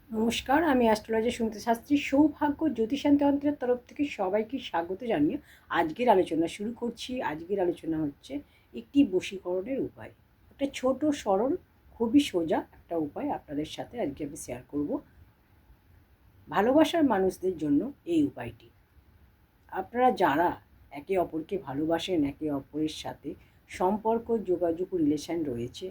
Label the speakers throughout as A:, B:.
A: নমস্কার, আমি অ্যাস্ট্রোলজি শুনতে শাস্ত্রী সৌভাগ্য জ্যোতিষান্তরের তরফ থেকে সবাইকে স্বাগত জানিয়ে আজকের আলোচনা শুরু করছি। আজকের আলোচনা হচ্ছে একটি বশীকরণের উপায়। একটা ছোট সরল খুবই সোজা একটা উপায় আপনাদের সাথে আজকে আমি শেয়ার করব। ভালোবাসার মানুষদের জন্য এই উপায়টি। আপনারা যারা একে অপরকে ভালোবাসেন, একে অপরের সাথে সম্পর্ক যোগাযোগ রিলেশন রয়েছে,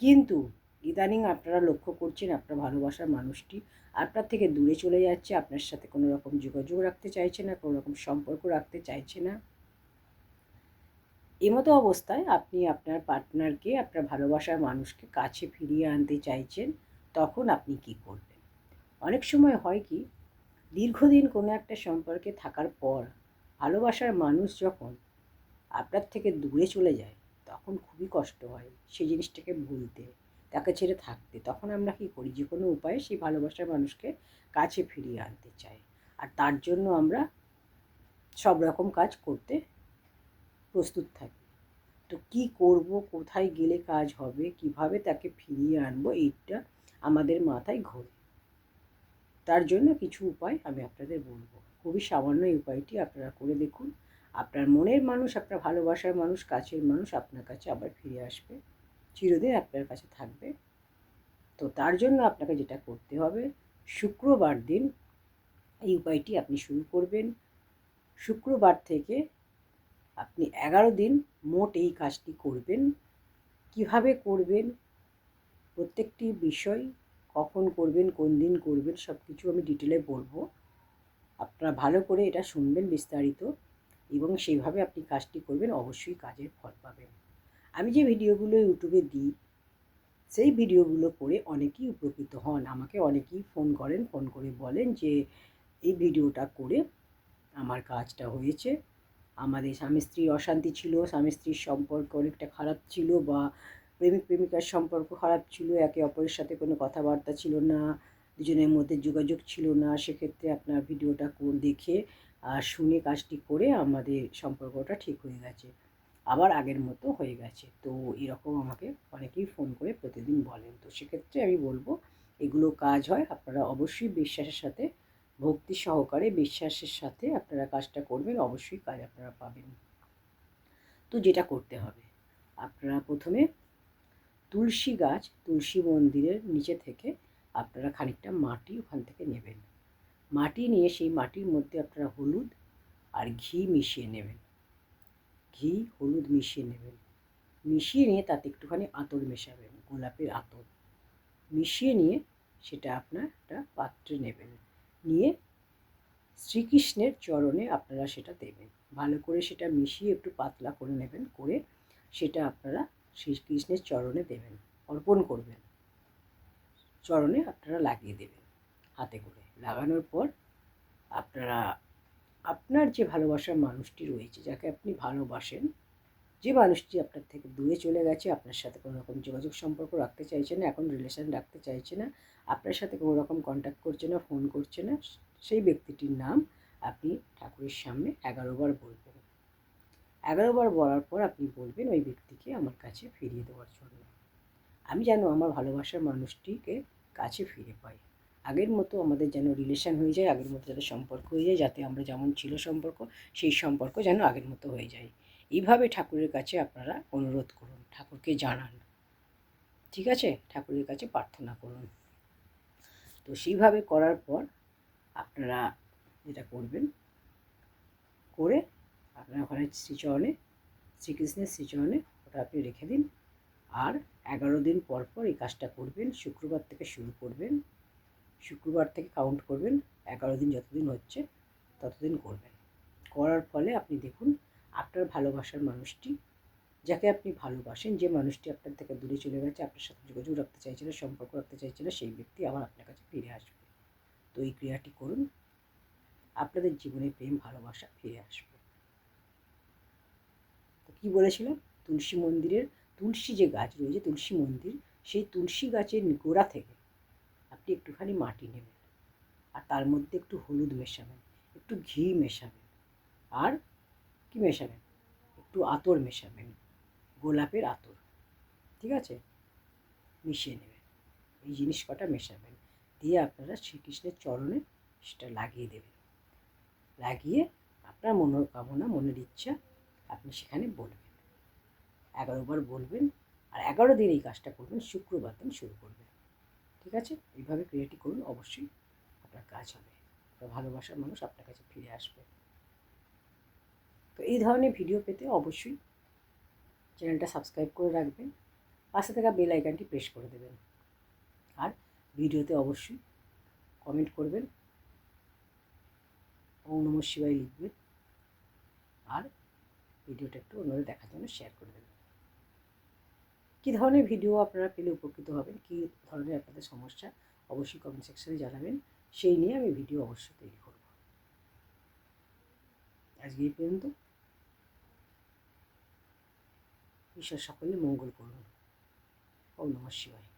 A: কিন্তু ইদানিং আপনারা লক্ষ্য করছেন আপনার ভালোবাসার মানুষটি আপনার থেকে দূরে চলে যাচ্ছে, আপনার সাথে কোনো রকম যোগাযোগ রাখতে চাইছে না, কোনো রকম সম্পর্ক রাখতে চাইছে না। এমতো অবস্থায় আপনি আপনার পার্টনারকে, আপনার ভালোবাসার মানুষকে কাছে ফিরিয়ে আনতে চাইছেন, তখন আপনি কি করবেন? অনেক সময় হয় কি, দীর্ঘদিন কোনো একটা সম্পর্কে থাকার পর ভালোবাসার মানুষ যখন আপনার থেকে দূরে চলে যায়, তখন খুবই কষ্ট হয় সেই জিনিসটাকে ভুলতে, তাকে ছেড়ে থাকতে। তখন আমরা কী করি? যে কোনো উপায়ে সেই ভালোবাসার মানুষকে কাছে ফিরিয়ে আনতে চাই, আর তার জন্য আমরা সব রকম কাজ করতে প্রস্তুত থাকি। তো কী করব, কোথায় গেলে কাজ হবে, কিভাবে তাকে ফিরিয়ে আনবো, এইটা আমাদের মাথায় ঘোরে। তার জন্য কিছু উপায় আমি আপনাদের বলবো। খুবই সামান্য এই উপায়টি আপনারা করে দেখুন। আপনার মনের মানুষ, আপনার ভালোবাসার মানুষ, কাছের মানুষ আপনার কাছে আবার ফিরে আসবে, চিরদিন আপনার কাছে থাকবে। তো তার জন্য আপনাকে যেটা করতে হবে, শুক্রবার দিন এই উপায়টি আপনি শুরু করবেন। শুক্রবার থেকে আপনি 11 দিন মোট এই কাজটি করবেন। কিভাবে করবেন, প্রত্যেকটি বিষয়, কখন করবেন, কোন দিন করবেন, সব কিছু আমি ডিটেলে বলবো। আপনারা ভালো করে এটা শুনবেন বিস্তারিত, এবং সেইভাবে আপনি কাজটি করবেন, অবশ্যই কাজের ফল পাবেন। আমি যে ভিডিওগুলো ইউটিউবে দিই, সেই ভিডিওগুলো করে অনেকেই উপকৃত হন। আমাকে অনেকেই ফোন করেন, ফোন করে বলেন যে এই ভিডিওটা করে আমার কাজটা হয়েছে। আমাদের স্বামী স্ত্রীর অশান্তি ছিল, স্বামী স্ত্রীর সম্পর্ক অনেকটা খারাপ ছিল, বা প্রেমিক প্রেমিকার সম্পর্ক খারাপ ছিল, একে অপরের সাথে কোনো কথাবার্তা ছিল না, দুজনের মধ্যে যোগাযোগ ছিল না। সেক্ষেত্রে আপনার ভিডিওটা দেখে শুনে কাজটি করে আমাদের সম্পর্কটা ঠিক হয়ে গেছে, আবার আগের মতো হয়ে গেছে। তো এরকম আমাকে অনেকেই ফোন করে প্রতিদিন বলেন। তো সেক্ষেত্রে আমি বলবো, এগুলো কাজ হয়। আপনারা অবশ্যই বিশ্বাসের সাথে, ভক্তি সহকারে, বিশ্বাসের সাথে আপনারা কাজটা করবেন, অবশ্যই কাজ আপনারা পাবেন। তো যেটা করতে হবে, আপনারা প্রথমে তুলসী গাছ, তুলসী মন্দিরের নিচে থেকে আপনারা খানিকটা মাটি ওখান থেকে নেবেন। মাটি নিয়ে সেই মাটির মধ্যে আপনারা হলুদ আর ঘি মিশিয়ে নেবেন। ঘি হলুদ মিশিয়ে নেবেন। মিশিয়ে নিয়ে তাতে একটুখানি আতর মেশাবেন, গোলাপের আতর মিশিয়ে নিয়ে সেটা আপনার একটা পাত্রে নেবেন। নিয়ে শ্রীকৃষ্ণের চরণে আপনারা সেটা দেবেন। ভালো করে সেটা মিশিয়ে একটু পাতলা করে নেবেন, করে সেটা আপনারা শ্রীকৃষ্ণের চরণে দেবেন, অর্পণ করবেন। চরণে আপনারা লাগিয়ে দেবেন হাতে করে। লাগানোর পর আপনারা আপনার যে ভালোবাসার মানুষটি রয়েছে, যাকে আপনি ভালোবাসেন, যে মানুষটি আপনার থেকে দূরে চলে গেছে, আপনার সাথে কোনো রকম যোগাযোগ সম্পর্ক রাখতে চাইছে না, এখন রিলেশন রাখতে চাইছে না, আপনার সাথে কোনো রকম কন্ট্যাক্ট করছে না, ফোন করছে না, সেই ব্যক্তিটির নাম আপনি ঠাকুরের সামনে 11 বার বলবেন। 11 বার বলার পর আপনি বলবেন ওই ব্যক্তিকে আমার কাছে ফিরিয়ে দেওয়ার জন্য। আমি যেন আমার ভালোবাসার মানুষটিকে কাছে ফিরে পাই, আগের মতো আমাদের যেন রিলেশন হয়ে যায়, আগের মতো যাতে সম্পর্ক হয়ে যায়, যাতে আমরা যেমন ছিল সম্পর্ক, সেই সম্পর্ক যেন আগের মতো হয়ে যায়। এইভাবে ঠাকুরের কাছে আপনারা অনুরোধ করুন, ঠাকুরকে জানান, ঠিক আছে? ঠাকুরের কাছে প্রার্থনা করুন। তো সেইভাবে করার পর আপনারা যেটা করবেন, করে আপনারা ওখানে শ্রীচরণে, শ্রীকৃষ্ণের শ্রীচরণে ওটা আপনি রেখে দিন। আর 11 দিন পর পর এই কাজটা করবেন। শুক্রবার থেকে শুরু করবেন, শুক্রবার থেকে কাউন্ট করবেন, 11 দিন যতদিন হচ্ছে ততদিন করবেন। করার ফলে আপনি দেখুন, আপনার ভালোবাসার মানুষটি, যাকে আপনি ভালোবাসেন, যে মানুষটি আপনার থেকে দূরে চলে গেছে, আপনার সাথে যোগাযোগ রাখতে চাইছে না, সম্পর্ক রাখতে চাইছে না, সেই ব্যক্তি আবার আপনার কাছে ফিরে আসবে। তো এই ক্রিয়াটি করুন, আপনাদের জীবনে প্রেম ভালোবাসা ফিরে আসবে। তো কী বলেছিলাম, তুলসী মন্দিরের, তুলসী যে গাছ রয়েছে, তুলসী মন্দির, সেই তুলসী গাছের গোড়া থেকে আপনি একটুখানি মাটি নেবেন, আর তার মধ্যে একটু হলুদ মেশাবেন, একটু ঘি মেশাবেন, আর কি মেশাবেন, একটু আতর মেশাবেন, গোলাপের আতর, ঠিক আছে? মিশিয়ে নেবেন, এই জিনিস কটা মেশাবেন। দিয়ে আপনারা শ্রীকৃষ্ণের চরণে সেটা লাগিয়ে দেবেন। লাগিয়ে আপনার মনোকামনা, মনের ইচ্ছা আপনি সেখানে বলবেন। 11বার বলবেন, আর 11 দিন এই কাজটা করবেন, শুক্রবার দিন শুরু করবেন। ঠিক আছে? এইভাবে ক্রিয়াটি করুন, অবশ্যই আপনার কাজ হবে। আপনার ভালোবাসার মানুষ আপনার কাছে ফিরে আসবে। তো এই ধরনের ভিডিও পেতে অবশ্যই চ্যানেলটা সাবস্ক্রাইব করে রাখবেন, পাশে থাকা বেল আইকনটি প্রেস করে দেবেন। আর ভিডিওতে অবশ্যই কমেন্ট করবেন, ওম নমঃ শিবায় লিখবেন, আর ভিডিওটা একটু অন্যদের দেখার জন্য শেয়ার করে দেবেন। কী ধরনের ভিডিও আপনারা পেলে উপকৃত হবেন, কী ধরনের আপনাদের সমস্যা, অবশ্যই কমেন্ট সেকশনে জানাবেন। সেই নিয়ে আমি ভিডিও অবশ্যই তৈরি করব। আজকে এই পর্যন্ত। ঈশ্বর সকলের মঙ্গল করুন। ওম নমঃ শিবায়।